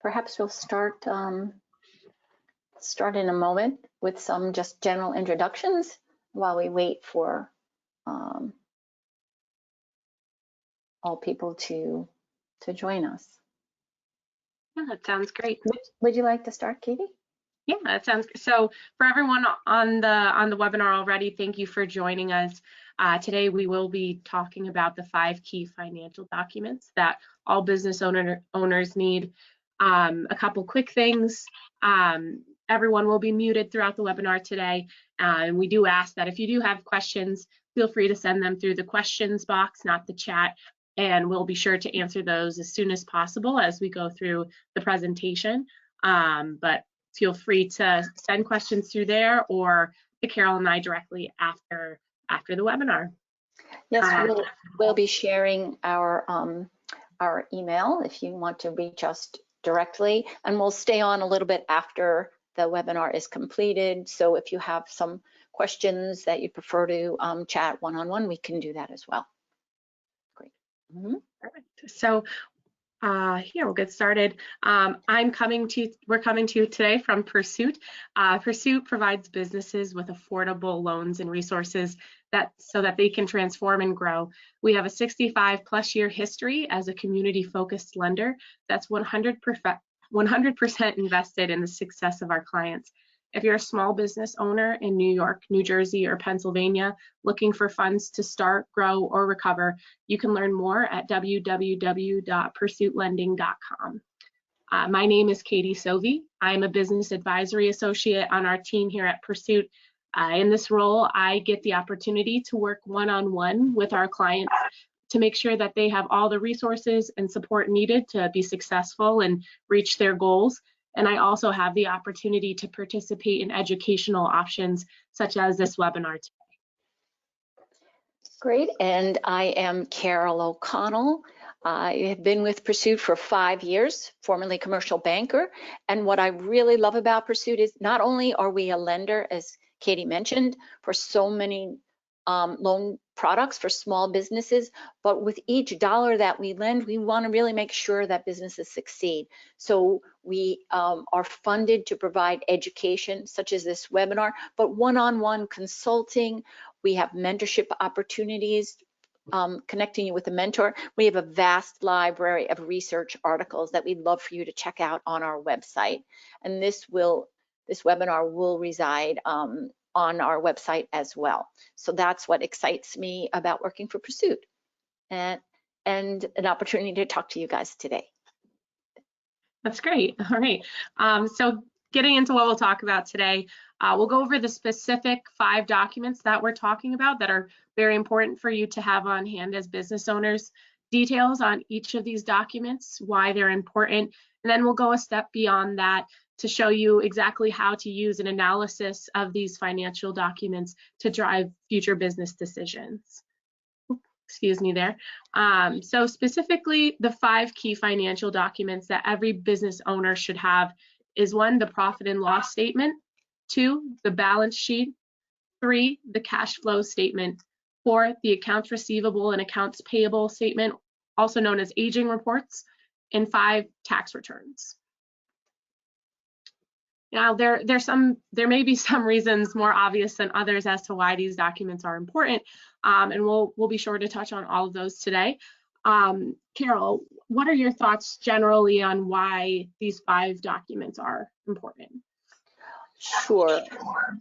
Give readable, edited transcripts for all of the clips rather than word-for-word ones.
Perhaps we'll start in a moment with some just general introductions while we wait for all people to join us. Yeah, that sounds great. Would you like to start, Katie? Yeah, that sounds good. So for everyone on the webinar already, thank you for joining us. Today we will be talking about the 5 key financial documents that all business owners need. A couple quick things. Everyone will be muted throughout the webinar today. And we do ask that if you do have questions, feel free to send them through the questions box, not the chat. And we'll be sure to answer those as soon as possible as we go through the presentation. But feel free to send questions through there or to Carol and I directly after the webinar. Yes, we'll be sharing our email if you want to reach us directly, and we'll stay on a little bit after the webinar is completed. So if you have some questions that you prefer to chat one-on-one, we can do that as well. Great. Perfect. So here we'll get started. We're coming to you today from Pursuit. Pursuit provides businesses with affordable loans and resources so that they can transform and grow. We have a 65+ year history as a community-focused lender that's 100% invested in the success of our clients. If you're a small business owner in New York, New Jersey, or Pennsylvania looking for funds to start, grow, or recover, you can learn more at www.pursuitlending.com. My name is Katie Sovie. I'm a business advisory associate on our team here at Pursuit. In this role, I get the opportunity to work one-on-one with our clients to make sure that they have all the resources and support needed to be successful and reach their goals. And I also have the opportunity to participate in educational options such as this webinar today. Great, and I am Carol O'Connell. I have been with Pursuit for 5 years, formerly commercial banker. And what I really love about Pursuit is not only are we a lender, as Katie mentioned, for so many loan products for small businesses, but with each dollar that we lend, we want to really make sure that businesses succeed. So we are funded to provide education, such as this webinar, but one-on-one consulting. We have mentorship opportunities, connecting you with a mentor. We have a vast library of research articles that we'd love for you to check out on our website. And this webinar will reside on our website as well. So that's what excites me about working for Pursuit, and an opportunity to talk to you guys today. That's great. All right. So getting into what we'll talk about today, we'll go over the specific 5 documents that we're talking about that are very important for you to have on hand as business owners, details on each of these documents, why they're important, and then we'll go a step beyond that to show you exactly how to use an analysis of these financial documents to drive future business decisions. Excuse me there. So specifically, the 5 key financial documents that every business owner should have is 1, the profit and loss statement, 2, the balance sheet, 3, the cash flow statement, 4, the accounts receivable and accounts payable statement, also known as aging reports, and 5, tax returns. Now, there may be some reasons more obvious than others as to why these documents are important, and we'll be sure to touch on all of those today. Carol, what are your thoughts generally on why these 5 documents are important? Sure.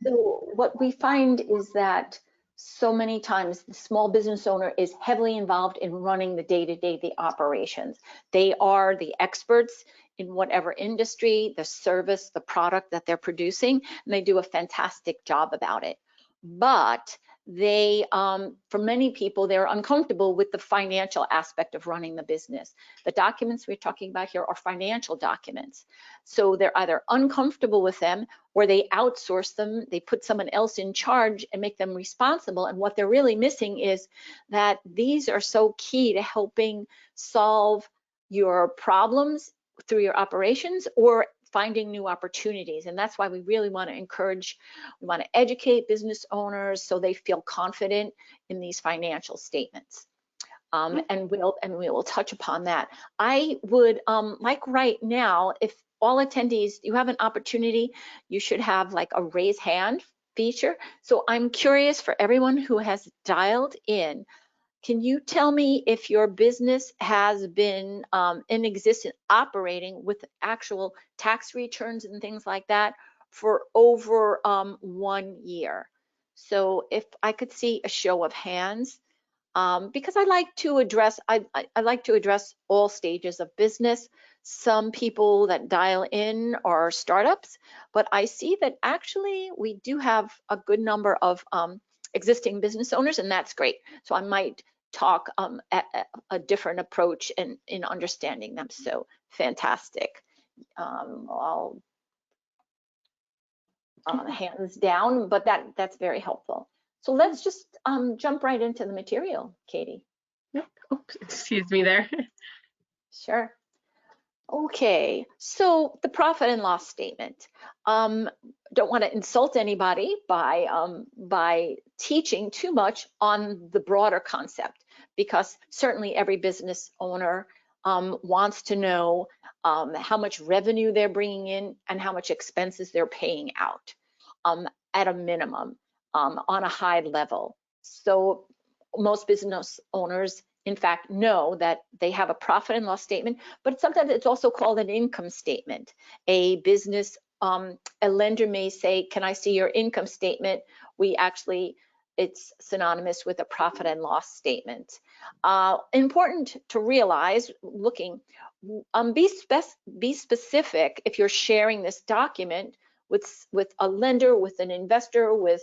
So what we find is that so many times the small business owner is heavily involved in running the day-to-day, the operations. They are the experts in whatever industry, the service, the product that they're producing, and they do a fantastic job about it. But they, for many people, they're uncomfortable with the financial aspect of running the business. The documents we're talking about here are financial documents. So they're either uncomfortable with them or they outsource them, they put someone else in charge and make them responsible. And what they're really missing is that these are so key to helping solve your problems through your operations or finding new opportunities. And that's why we really want to encourage, we want to educate business owners so they feel confident in these financial statements. And we will touch upon that. I would like right now, if all attendees, you have an opportunity, you should have like a raise hand feature. So I'm curious for everyone who has dialed in, can you tell me if your business has been in existence operating with actual tax returns and things like that for over 1 year? So if I could see a show of hands, because I like to address I like to address all stages of business. Some people that dial in are startups, but I see that actually we do have a good number of existing business owners, and that's great. So I might talk at a different approach in understanding them. So fantastic. All hands down, but that's very helpful. So let's just jump right into the material, Katie. Oops, excuse me there. Sure. Okay, so the profit and loss statement. Don't want to insult anybody by teaching too much on the broader concept, because certainly every business owner wants to know how much revenue they're bringing in and how much expenses they're paying out at a minimum on a high level. So most business owners, in fact, know that they have a profit and loss statement, but sometimes it's also called an income statement. A business, a lender may say, can I see your income statement? It's synonymous with a profit and loss statement. Important to realize, be specific if you're sharing this document with a lender, with an investor, with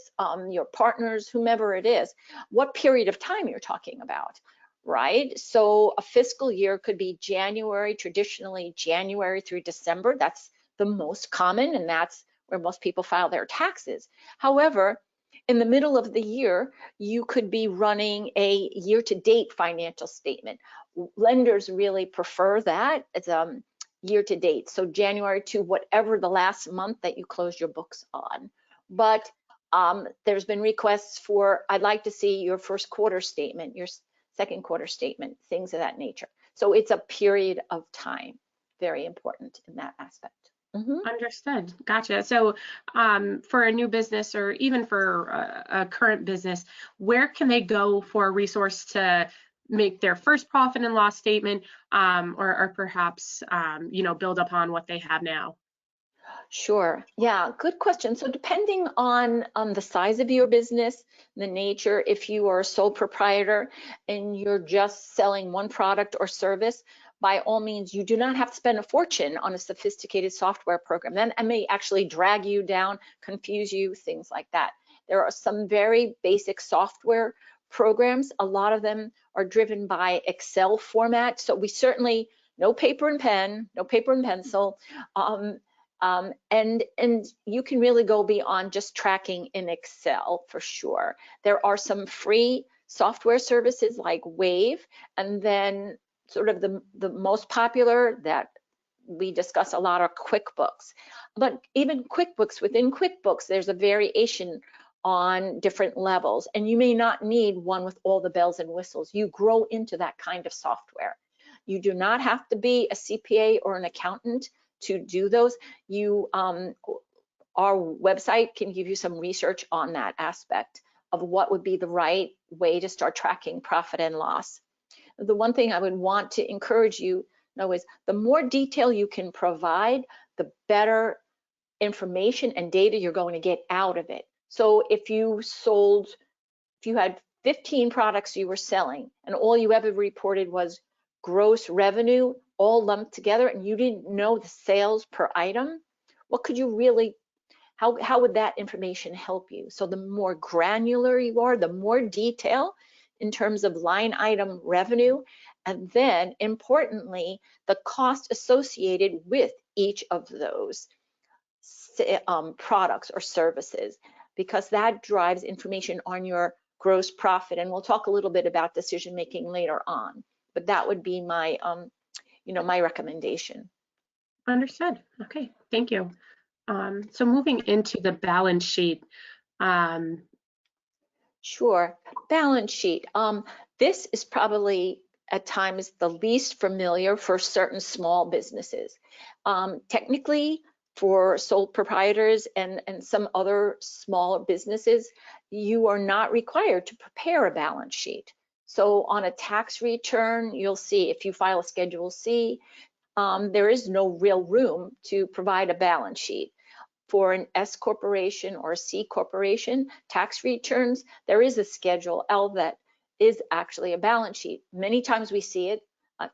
your partners, whomever it is, what period of time you're talking about, right? So a fiscal year could be January, traditionally January through December. That's the most common, and that's where most people file their taxes. However, in the middle of the year, you could be running a year-to-date financial statement. Lenders really prefer that. It's year-to-date, so January to whatever the last month that you closed your books on. But there's been requests for, I'd like to see your first quarter statement, your second quarter statement, things of that nature. So it's a period of time, very important in that aspect. Understood. Gotcha. So for a new business or even for a current business, where can they go for a resource to make their first profit and loss statement, or perhaps build upon what they have now? Sure. Yeah, good question. So depending on the size of your business, the nature, if you are a sole proprietor and you're just selling one product or service, by all means, you do not have to spend a fortune on a sophisticated software program. Then it may actually drag you down, confuse you, things like that. There are some very basic software programs. A lot of them are driven by Excel format. So we certainly, no paper and pen, no paper and pencil. And you can really go beyond just tracking in Excel for sure. There are some free software services like Wave, and then sort of the most popular that we discuss a lot are QuickBooks. But even QuickBooks, within QuickBooks, there's a variation on different levels, and you may not need one with all the bells and whistles. You grow into that kind of software. You do not have to be a CPA or an accountant to do those. Our website can give you some research on that aspect of what would be the right way to start tracking profit and loss. The one thing I would want to encourage you to know is the more detail you can provide, the better information and data you're going to get out of it. So if you had 15 products you were selling and all you ever reported was gross revenue all lumped together and you didn't know the sales per item, what could you really, how would that information help you? So the more granular you are, the more detail in terms of line item revenue, and then importantly, the cost associated with each of those products or services, because that drives information on your gross profit. And we'll talk a little bit about decision making later on, but that would be my my recommendation. Understood. Okay, thank you. So moving into the balance sheet. Sure, balance sheet. This is probably at times the least familiar for certain small businesses. Technically, for sole proprietors and some other small businesses, you are not required to prepare a balance sheet. So on a tax return, you'll see if you file a Schedule C, there is no real room to provide a balance sheet. For an S corporation or a C corporation tax returns, there is a Schedule L that is actually a balance sheet. Many times we see it.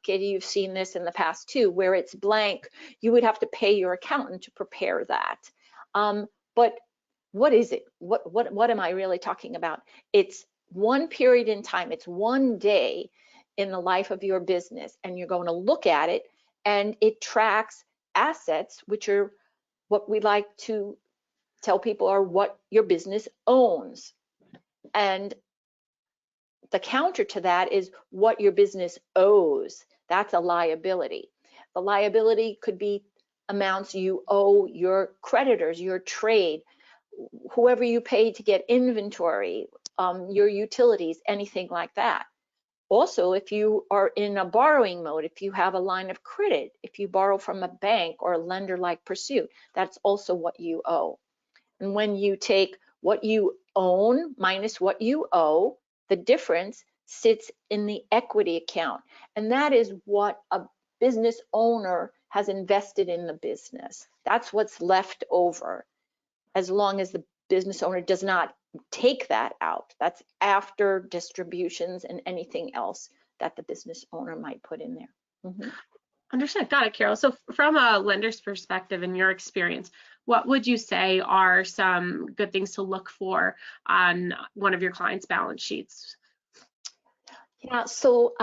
Katie, you've seen this in the past too, where it's blank. You would have to pay your accountant to prepare that. But what is it? What am I really talking about? It's one period in time. It's one day in the life of your business, and you're going to look at it, and it tracks assets, which are what we like to tell people are what your business owns. And the counter to that is what your business owes. That's a liability. The liability could be amounts you owe your creditors, your trade, whoever you pay to get inventory, your utilities, anything like that. Also, if you are in a borrowing mode, if you have a line of credit, if you borrow from a bank or a lender like Pursuit, that's also what you owe. And when you take what you own minus what you owe, the difference sits in the equity account. And that is what a business owner has invested in the business. That's what's left over, as long as the business owner does not take that out. That's after distributions and anything else that the business owner might put in there. Mm-hmm. Understood. Got it, Carol. So from a lender's perspective, in your experience, what would you say are some good things to look for on one of your clients' balance sheets? Yeah, so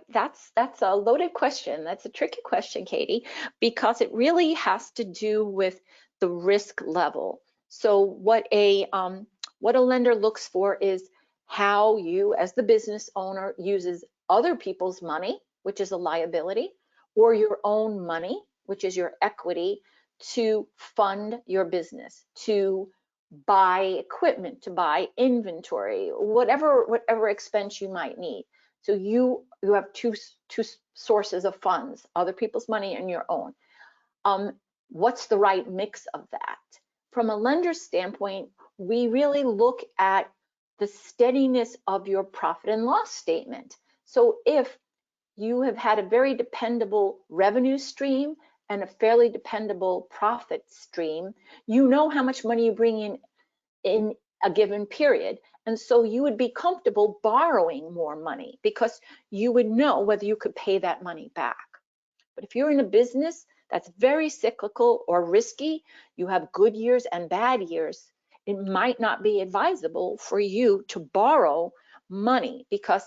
that's a loaded question. That's a tricky question, Katie, because it really has to do with the risk level. So what a lender looks for is how you, as the business owner, uses other people's money, which is a liability, or your own money, which is your equity, to fund your business, to buy equipment, to buy inventory, whatever expense you might need. So you have two sources of funds, other people's money and your own. What's the right mix of that? From a lender's standpoint, we really look at the steadiness of your profit and loss statement. So if you have had a very dependable revenue stream and a fairly dependable profit stream, you know how much money you bring in a given period. And so you would be comfortable borrowing more money because you would know whether you could pay that money back. But if you're in a business that's very cyclical or risky, you have good years and bad years, it might not be advisable for you to borrow money, because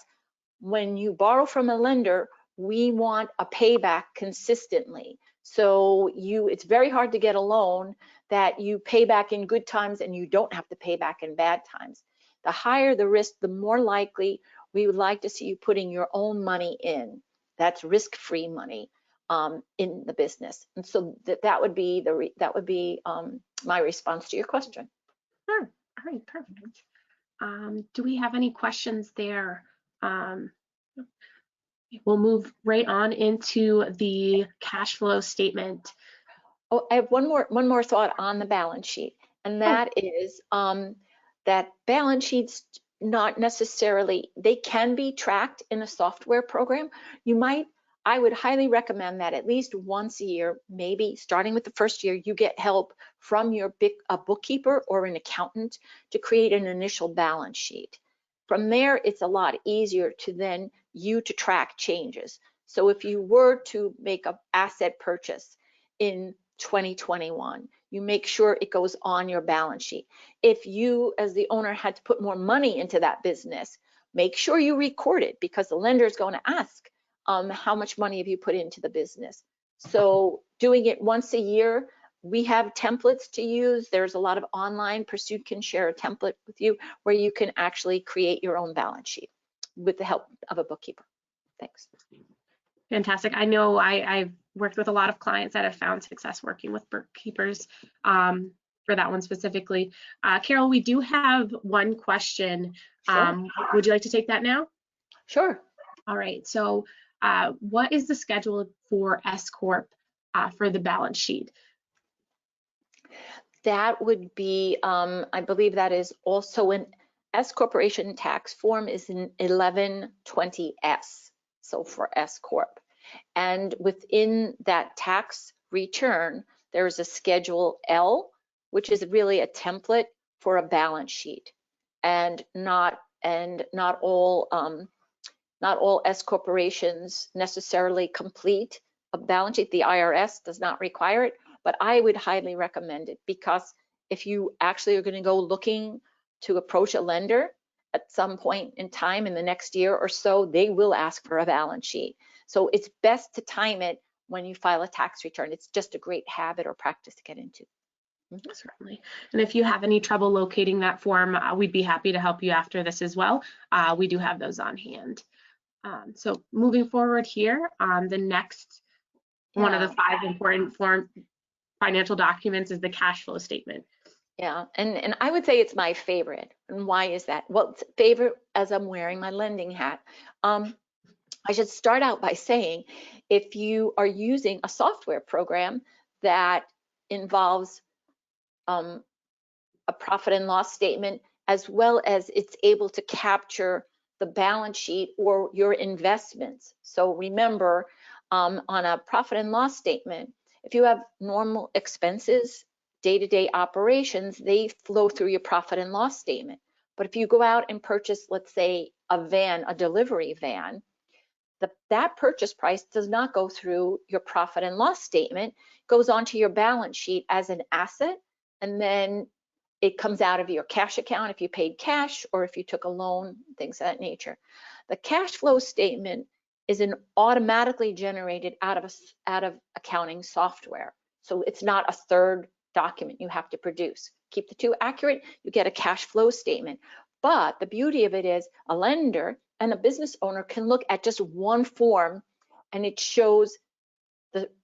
when you borrow from a lender, we want a payback consistently. So it's very hard to get a loan that you pay back in good times and you don't have to pay back in bad times. The higher the risk, the more likely we would like to see you putting your own money in. That's risk-free money in the business. And so that would be my response to your question. Sure. All right, perfect. Do we have any questions there? We'll move right on into the cash flow statement. Oh, I have one more thought on the balance sheet, and that is that balance sheets not necessarily, they can be tracked in a software program. I would highly recommend that at least once a year, maybe starting with the first year, you get help from a bookkeeper or an accountant to create an initial balance sheet. From there, it's a lot easier to track changes. So if you were to make an asset purchase in 2021, you make sure it goes on your balance sheet. If you, as the owner, had to put more money into that business, make sure you record it, because the lender is going to ask, how much money have you put into the business? So doing it once a year, we have templates to use. There's a lot of online. Pursuit can share a template with you where you can actually create your own balance sheet with the help of a bookkeeper. Thanks. Fantastic. I know I've worked with a lot of clients that have found success working with bookkeepers for that one specifically. Carol, we do have one question. Sure. Would you like to take that now? Sure. All right, so what is the schedule for S Corp for the balance sheet? That would be, I believe that is also an S corporation tax form is an 1120S. So for S Corp. And within that tax return, there is a Schedule L, which is really a template for a balance sheet, and not all S corporations necessarily complete a balance sheet. The IRS does not require it, but I would highly recommend it, because if you actually are going to go looking to approach a lender at some point in time in the next year or so, they will ask for a balance sheet. So it's best to time it when you file a tax return. It's just a great habit or practice to get into. Certainly. And if you have any trouble locating that form, we'd be happy to help you after this as well. We do have those on hand. So moving forward here, the next one of the 5 important financial documents is the cash flow statement. Yeah, and I would say it's my favorite. And why is that? Well, it's favorite as I'm wearing my lending hat. I should start out by saying, if you are using a software program that involves a profit and loss statement, as well as it's able to capture the balance sheet or your investments. So remember, on a profit and loss statement, if you have normal expenses, day-to-day operations, they flow through your profit and loss statement. But if you go out and purchase, let's say, a van, a delivery van, that purchase price does not go through your profit and loss statement, goes onto your balance sheet as an asset, and then it comes out of your cash account if you paid cash or if you took a loan, things of that nature. The cash flow statement is an automatically generated out of accounting software. So it's not a third document you have to produce. Keep the two accurate, you get a cash flow statement. But the beauty of it is a lender and a business owner can look at just one form, and it shows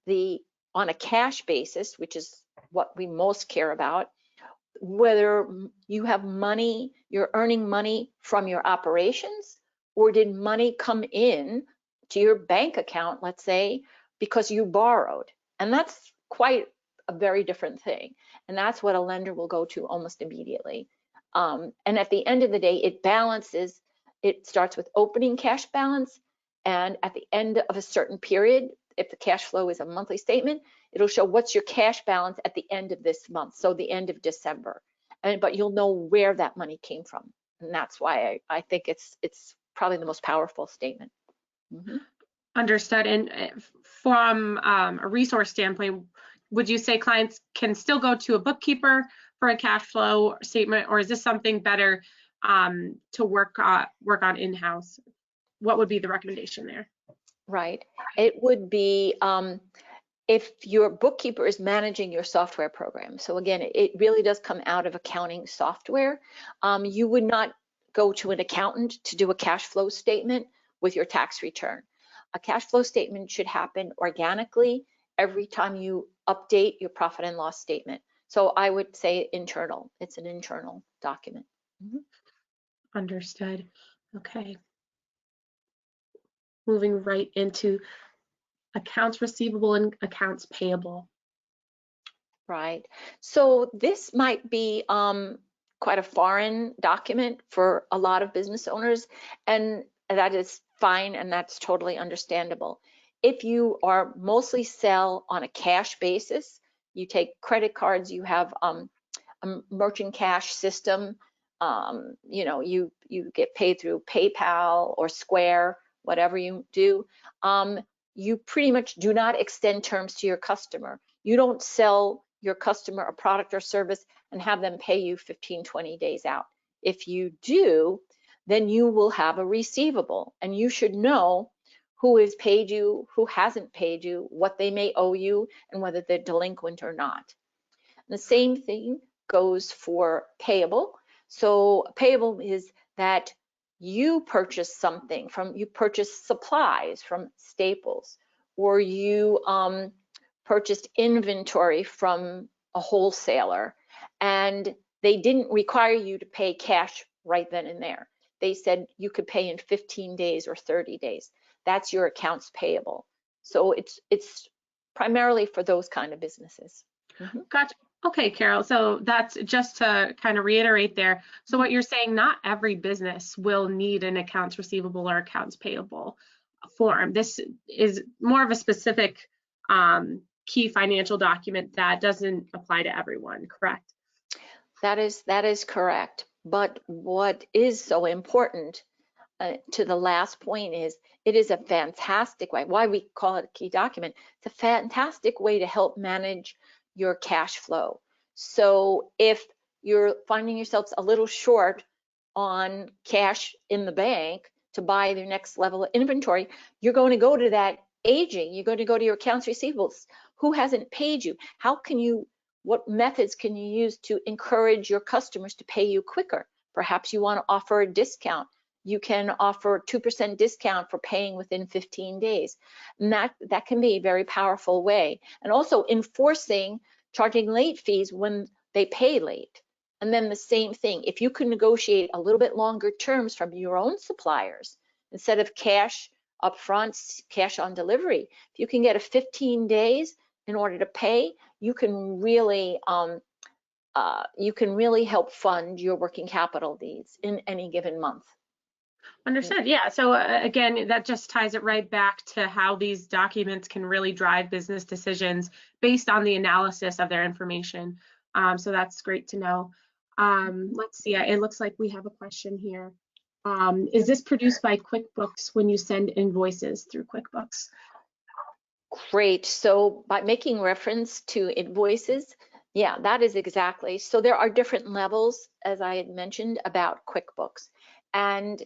the on a cash basis, which is what we most care about, whether you have money, you're earning money from your operations, or did money come in to your bank account, let's say, because you borrowed. And that's quite a very different thing. And that's what a lender will go to almost immediately. And at the end of the day, it balances. It starts with opening cash balance, and at the end of a certain period, if the cash flow is a monthly statement, it'll show what's your cash balance at the end of this month, so the end of December. But you'll know where that money came from, and that's why I think it's probably the most powerful statement. Mm-hmm. Understood. And from a resource standpoint, would you say clients can still go to a bookkeeper for a cash flow statement, or is this something better to work on in-house? What would be the recommendation there? Right. It would be if your bookkeeper is managing your software program. So again, it really does come out of accounting software. You would not go to an accountant to do a cash flow statement with your tax return. A cash flow statement should happen organically every time you update your profit and loss statement. So I would say internal. It's an internal document. Mm-hmm. Understood. Okay. Moving right into accounts receivable and accounts payable. Right. So this might be quite a foreign document for a lot of business owners, and that is fine, and that's totally understandable. If you are mostly sell on a cash basis, you take credit cards, you have a merchant cash system, you get paid through PayPal or Square, whatever you do, you pretty much do not extend terms to your customer. You don't sell your customer a product or service and have them pay you 15, 20 days out. If you do, then you will have a receivable, and you should know who has paid you, who hasn't paid you, what they may owe you, and whether they're delinquent or not. The same thing goes for payable. So payable is that you purchase something you purchase supplies from Staples, or you purchased inventory from a wholesaler, and they didn't require you to pay cash right then and there. they said you could pay in 15 days or 30 days. That's your accounts payable. So it's primarily for those kind of businesses. Gotcha. Okay, Carol. So that's just to kind of reiterate there. So what you're saying, not every business will need an accounts receivable or accounts payable form. This is more of a specific key financial document that doesn't apply to everyone, correct? That is correct. But what is so important to the last point is it is a fantastic way, why we call it a key document. It's a fantastic way to help manage your cash flow. So if you're finding yourselves a little short on cash in the bank to buy the next level of inventory, you're going to go to that aging, you're going to go to your accounts receivables. Who hasn't paid you? How can you, what methods can you use to encourage your customers to pay you quicker? Perhaps you want to offer a discount. You can offer 2% discount for paying within 15 days. And that can be a very powerful way. And also enforcing charging late fees when they pay late. And then the same thing, if you can negotiate a little bit longer terms from your own suppliers, instead of cash upfront, cash on delivery, if you can get a 15 days in order to pay, you can really help fund your working capital needs in any given month. Understood. Yeah. So again, that just ties it right back to how these documents can really drive business decisions based on the analysis of their information. So that's great to know. Let's see. It looks like we have a question here. Is this produced by QuickBooks when you send invoices through QuickBooks? Great. So by making reference to invoices, yeah, that is exactly. So there are different levels, as I had mentioned, about QuickBooks. And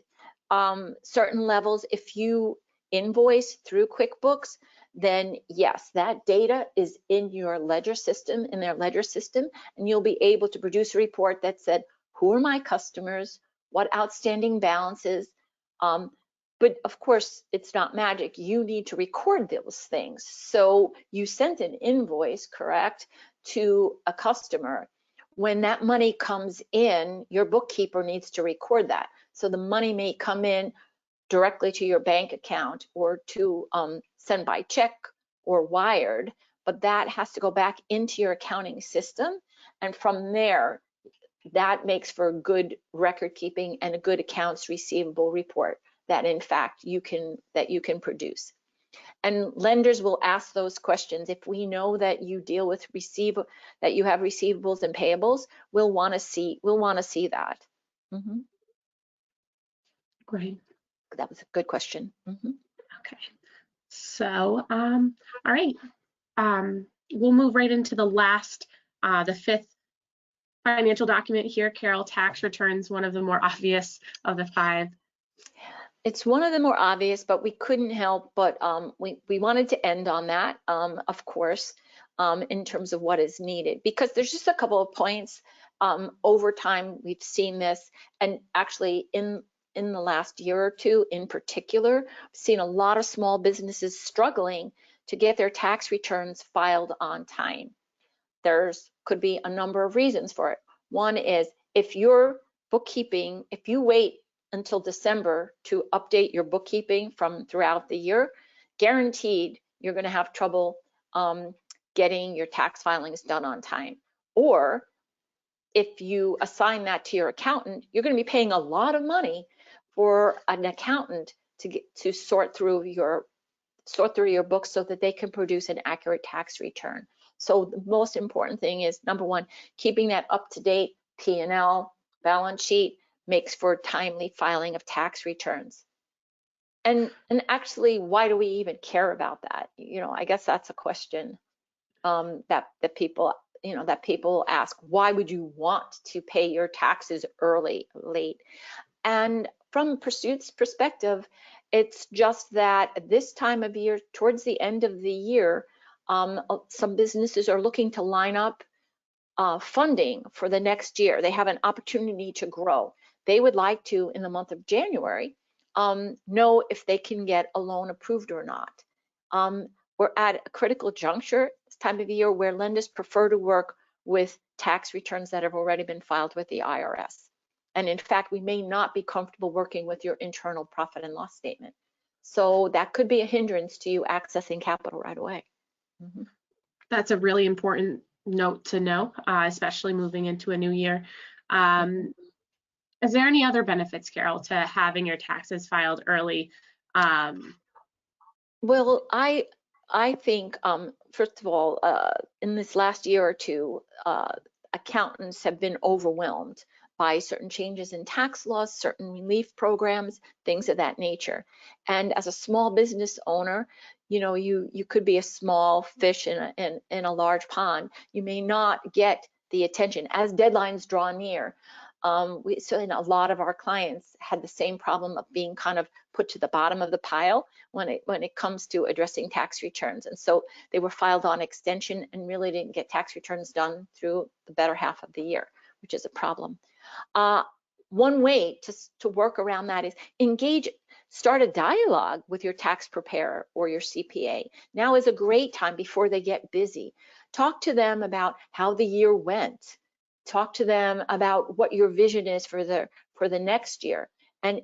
certain levels, if you invoice through QuickBooks, then yes, that data is in your ledger system, in their ledger system, and you'll be able to produce a report that said, who are my customers, what outstanding balances, but of course, it's not magic. You need to record those things. So you sent an invoice, correct, to a customer. When that money comes in, your bookkeeper needs to record that. So the money may come in directly to your bank account or to send by check or wired, but that has to go back into your accounting system. And from there, that makes for a good record keeping and a good accounts receivable report that in fact you can produce. And lenders will ask those questions. If we know that you deal with that you have receivables and payables, we'll want to see that. Great. That was a good question. Okay. So, all right. We'll move right into the last, the fifth financial document here, Carol. Tax returns, one of the more obvious of the five. It's one of the more obvious, but we couldn't help but we wanted to end on that, of course, in terms of what is needed, because there's just a couple of points. Over time, we've seen this, and actually in the last year or two in particular, I've seen a lot of small businesses struggling to get their tax returns filed on time. Could be a number of reasons for it. One is if your bookkeeping, if you wait until December to update your bookkeeping from throughout the year, guaranteed you're going to have trouble getting your tax filings done on time. Or if you assign that to your accountant, you're going to be paying a lot of money for an accountant to sort through your books so that they can produce an accurate tax return. So the most important thing is, number one, keeping that up-to-date P&L balance sheet makes for timely filing of tax returns. And actually, why do we even care about that? I guess that's a question that people ask. Why would you want to pay your taxes late? And from Pursuit's perspective, it's just that at this time of year, towards the end of the year, some businesses are looking to line up funding for the next year. They have an opportunity to grow. They would like to, in the month of January, know if they can get a loan approved or not. We're at a critical juncture this time of year where lenders prefer to work with tax returns that have already been filed with the IRS. And in fact, we may not be comfortable working with your internal profit and loss statement. So that could be a hindrance to you accessing capital right away. Mm-hmm. That's a really important note to know, especially moving into a new year. Is there any other benefits, Carol, to having your taxes filed early? Well, I think, first of all, in this last year or two, accountants have been overwhelmed by certain changes in tax laws, certain relief programs, things of that nature. And as a small business owner, you know, you could be a small fish in a large pond. You may not get the attention as deadlines draw near. So a lot of our clients had the same problem of being kind of put to the bottom of the pile when it comes to addressing tax returns. And so they were filed on extension and really didn't get tax returns done through the better half of the year, which is a problem. One way to work around that is start a dialogue with your tax preparer or your CPA. Now is a great time before they get busy. Talk to them about how the year went. Talk to them about what your vision is for the next year. And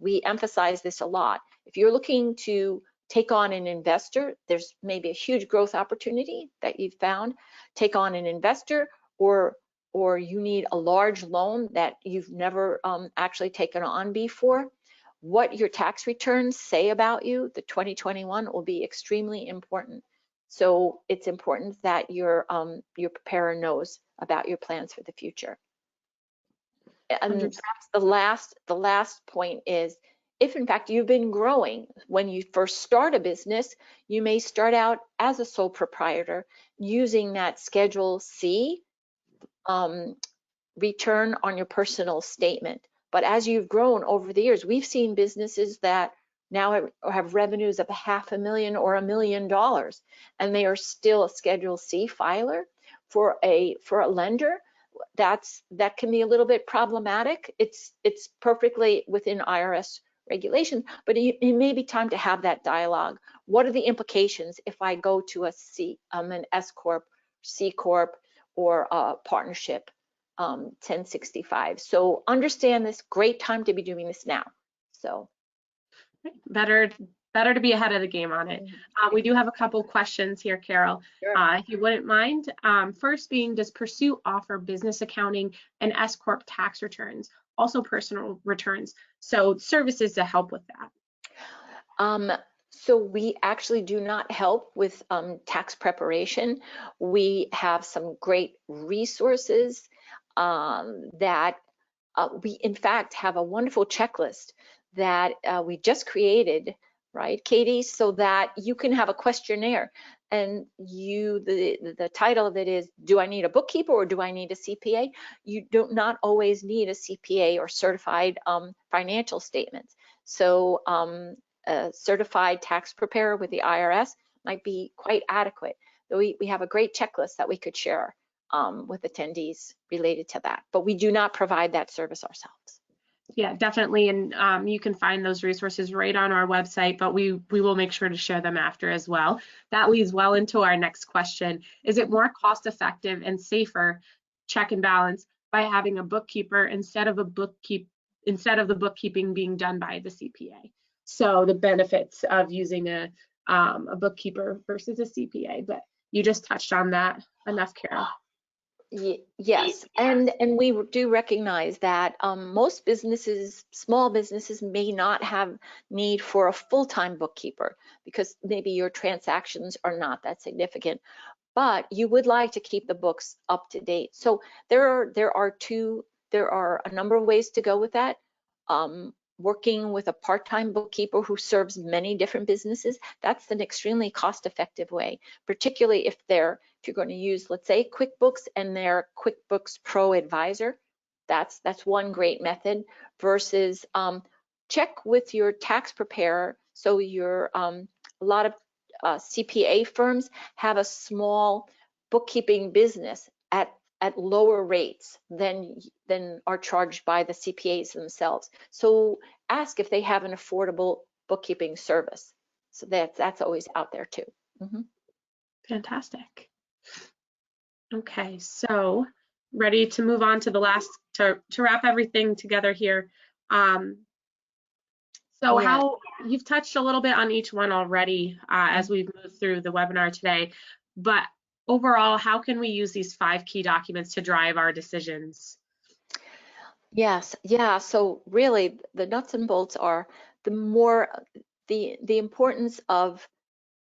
we emphasize this a lot. If you're looking to take on an investor, there's maybe a huge growth opportunity that you've found. Take on an investor, or you need a large loan that you've never actually taken on before. What your tax returns say about you, the 2021, will be extremely important. So it's important that your preparer knows about your plans for the future. And perhaps the last point is, if in fact you've been growing, when you first start a business, you may start out as a sole proprietor using that Schedule C return on your personal statement. But as you've grown over the years, we've seen businesses that now have revenues of $500,000 or $1 million, and they are still a Schedule C filer. For a lender, that can be a little bit problematic. It's perfectly within IRS regulations, but it may be time to have that dialogue. What are the implications if I go to an S Corp, C Corp, or a partnership 1065? So understand this, great time to be doing this now. So better to be ahead of the game on it. We do have a couple questions here, Carol. Sure. If you wouldn't mind. First being, does Pursuit offer business accounting and S Corp tax returns, also personal returns? So services to help with that. So we actually do not help with tax preparation. We have some great resources that we in fact have a wonderful checklist that we just created, right, Katie, so that you can have a questionnaire, and the title of it is, do I need a bookkeeper or do I need a CPA? You do not always need a CPA or certified financial statements. So a certified tax preparer with the IRS might be quite adequate. We have a great checklist that we could share with attendees related to that, but we do not provide that service ourselves. Yeah, definitely, and you can find those resources right on our website, but we will make sure to share them after as well. That leads well into our next question. Is it more cost effective and safer, check and balance, by having a bookkeeper instead of the bookkeeping being done by the CPA? So the benefits of using a bookkeeper versus a CPA, but you just touched on that enough, Carol. Yes, and we do recognize that most businesses, small businesses, may not have need for a full-time bookkeeper because maybe your transactions are not that significant, but you would like to keep the books up to date. So there are a number of ways to go with that. Working with a part-time bookkeeper who serves many different businesses, that's an extremely cost-effective way, particularly if you're going to use, let's say, QuickBooks and their QuickBooks Pro Advisor. That's one great method, versus check with your tax preparer. So a lot of CPA firms have a small bookkeeping business at lower rates than are charged by the CPAs themselves. So ask if they have an affordable bookkeeping service. So that's always out there too. Fantastic. Okay, so ready to move on to the last, to wrap everything together here. So Yeah. how, you've touched a little bit on each one already as we've moved through the webinar today, but overall, how can we use these 5 key documents to drive our decisions? Yes, yeah. So really, the nuts and bolts are the importance of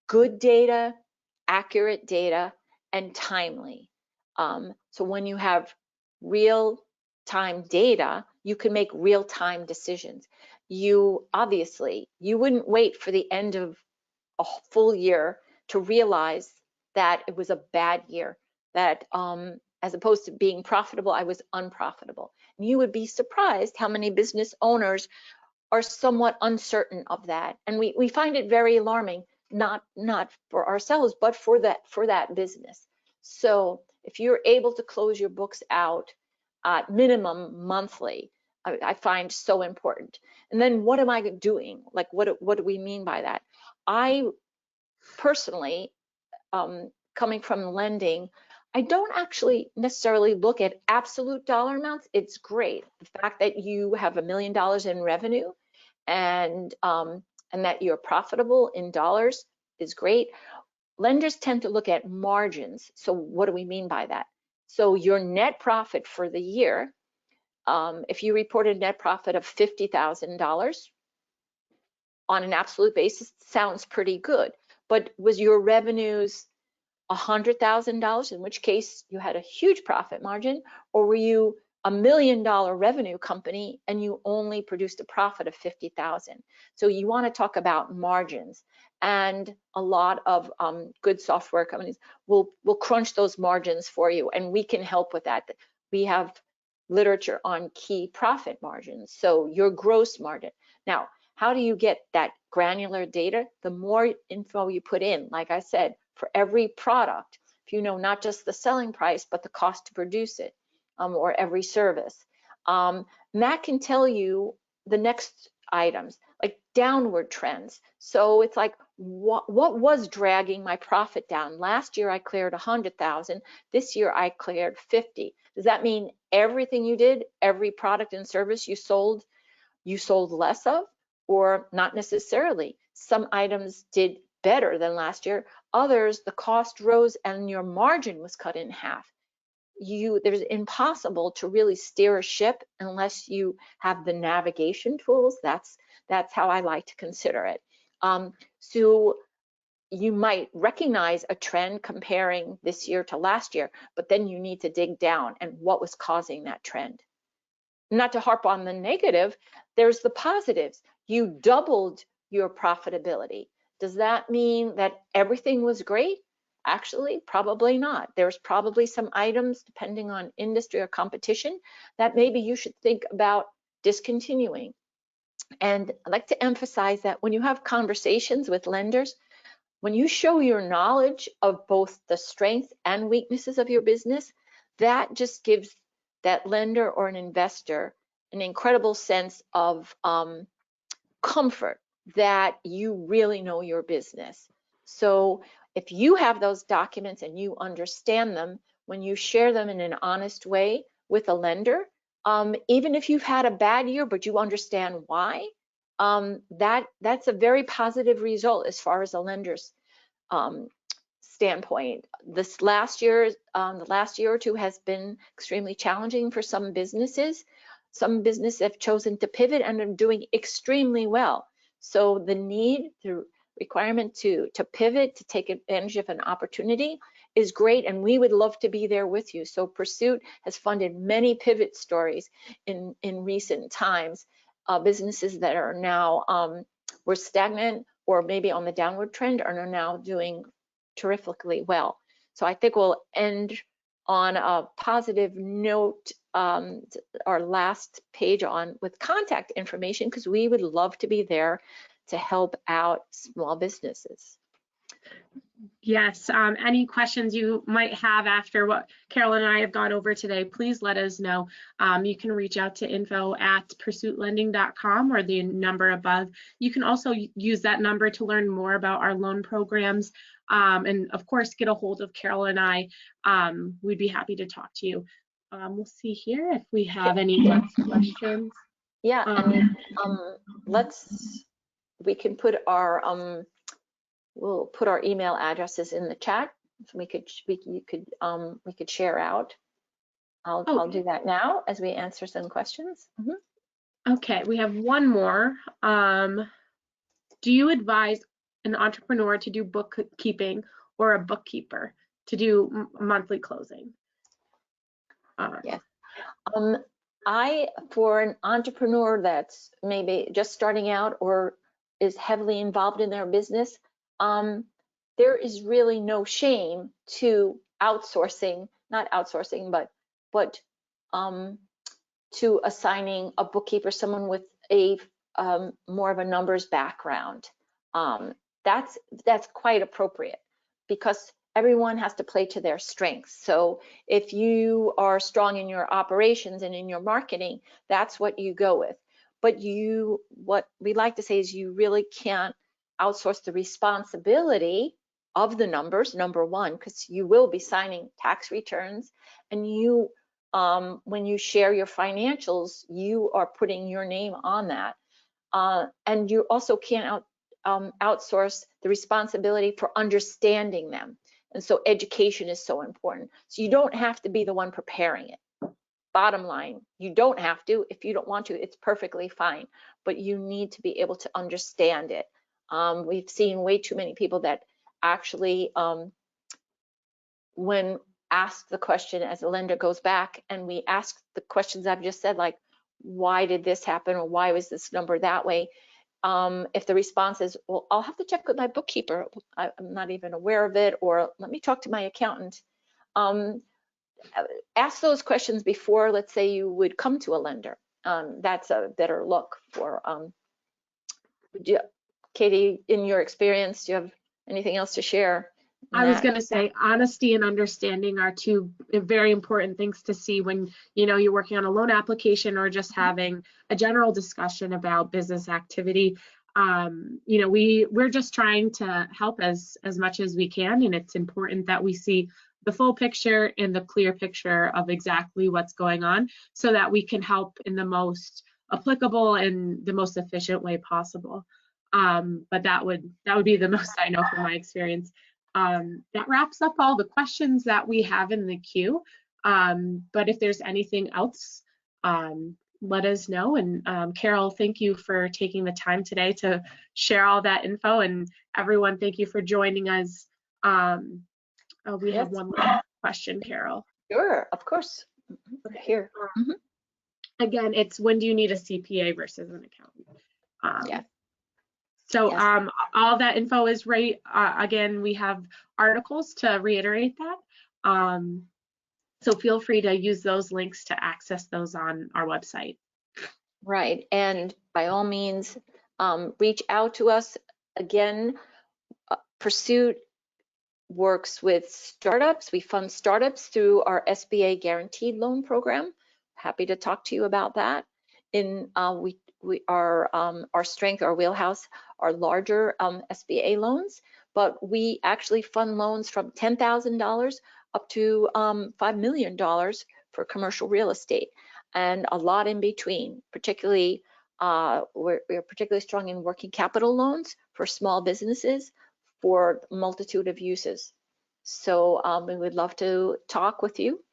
good data, accurate data, and timely. So when you have real-time data, you can make real-time decisions. You obviously, you wouldn't wait for the end of a full year to realize that it was a bad year, that as opposed to being profitable, I was unprofitable. And you would be surprised how many business owners are somewhat uncertain of that. And we find it very alarming, not for ourselves, but for that business. So if you're able to close your books out at minimum monthly, I find so important. And then what am I doing? Like, what do we mean by that? I personally, coming from lending, I don't actually necessarily look at absolute dollar amounts. It's great. The fact that you have $1 million in revenue and that you're profitable in dollars is great. Lenders tend to look at margins. So what do we mean by that? So your net profit for the year, if you reported net profit of $50,000 on an absolute basis, sounds pretty good. But was your revenues $100,000, in which case you had a huge profit margin, or were you $1 million revenue company and you only produced a profit of 50,000? So you want to talk about margins, and a lot of good software companies will crunch those margins for you, and we can help with that. We have literature on key profit margins, so your gross margin. Now, how do you get that granular data? The more info you put in, like I said, for every product, if you know not just the selling price, but the cost to produce it, or every service. And that can tell you the next items, like downward trends. So it's like, what was dragging my profit down? Last year I cleared 100,000. This year I cleared 50. Does that mean everything you did, every product and service you sold less of? Or not necessarily. Some items did better than last year. Others, the cost rose and your margin was cut in half. There's impossible to really steer a ship unless you have the navigation tools. That's how I like to consider it. So you might recognize a trend comparing this year to last year, but then you need to dig down and what was causing that trend. Not to harp on the negative, there's the positives. You doubled your profitability. Does that mean that everything was great? Actually, probably not. There's probably some items, depending on industry or competition, that maybe you should think about discontinuing. And I'd like to emphasize that when you have conversations with lenders, when you show your knowledge of both the strengths and weaknesses of your business, that just gives that lender or an investor an incredible sense of comfort that you really know your business. So if you have those documents and you understand them, when you share them in an honest way with a lender, even if you've had a bad year but you understand why, that's a very positive result as far as a lender's standpoint. This last year, the last year or two has been extremely challenging for some businesses. Some businesses have chosen to pivot and are doing extremely well. So the requirement to pivot, to take advantage of an opportunity is great, and we would love to be there with you. So Pursuit has funded many pivot stories in recent times. Businesses that are now were stagnant or maybe on the downward trend are now doing terrifically well. So I think we'll end on a positive note, our last page on with contact information, because we would love to be there to help out small businesses. Yes, any questions you might have after what Carolyn and I have gone over today, please let us know. You can reach out to info@pursuitlending.com or the number above. You can also use that number to learn more about our loan programs, and of course get a hold of Carolyn and I. We'd be happy to talk to you. We'll see here if we have any last questions. Yeah, and we can put our we'll put our email addresses in the chat. So we could share out. I'll do that now as we answer some questions. Okay, we have one more. Do you advise an entrepreneur to do bookkeeping or a bookkeeper to do monthly closing? Yes. For an entrepreneur that's maybe just starting out or is heavily involved in their business, there is really no shame to outsourcing, not outsourcing, but to assigning a bookkeeper, someone with a more of a numbers background. That's quite appropriate because everyone has to play to their strengths. So if you are strong in your operations and in your marketing, that's what you go with. But what we like to say is you really can't outsource the responsibility of the numbers, number one, because you will be signing tax returns, and when you share your financials, you are putting your name on that. And you also can't outsource the responsibility for understanding them. And so education is so important. So you don't have to be the one preparing it. Bottom line, you don't have to. If you don't want to, it's perfectly fine. But you need to be able to understand it. We've seen way too many people that actually, when asked the question as a lender goes back and we ask the questions I've just said, like, why did this happen or why was this number that way? If the response is, well, I'll have to check with my bookkeeper, I'm not even aware of it, or let me talk to my accountant. Ask those questions before, let's say, you would come to a lender. That's a better look for. Katie, in your experience, do you have anything else to share? I was going to say honesty and understanding are two very important things to see when you're working on a loan application or just having a general discussion about business activity. We're just trying to help as much as we can, and it's important that we see the full picture and the clear picture of exactly what's going on so that we can help in the most applicable and the most efficient way possible. But that would be the most I know from my experience. That wraps up all the questions that we have in the queue. But if there's anything else, let us know. And Carol, thank you for taking the time today to share all that info. And everyone, thank you for joining us. We have one last question, Carol. Sure, of course. Here. Again, it's when do you need a CPA versus an accountant? Yeah. So all that info is right. Again, we have articles to reiterate that. So feel free to use those links to access those on our website. Right, and by all means, reach out to us. Again, Pursuit works with startups. We fund startups through our SBA guaranteed loan program. Happy to talk to you about that. Our strength, our wheelhouse, are larger SBA loans, but we actually fund loans from $10,000 up to $5 million for commercial real estate, and a lot in between. Particularly, we're particularly strong in working capital loans for small businesses for a multitude of uses. So we would love to talk with you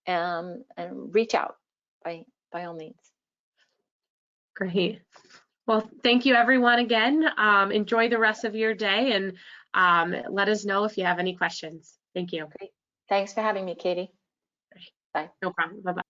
and reach out by all means. Great. Well, thank you everyone again. Enjoy the rest of your day, and let us know if you have any questions. Thank you. Great. Thanks for having me, Katie. Bye. No problem. Bye-bye.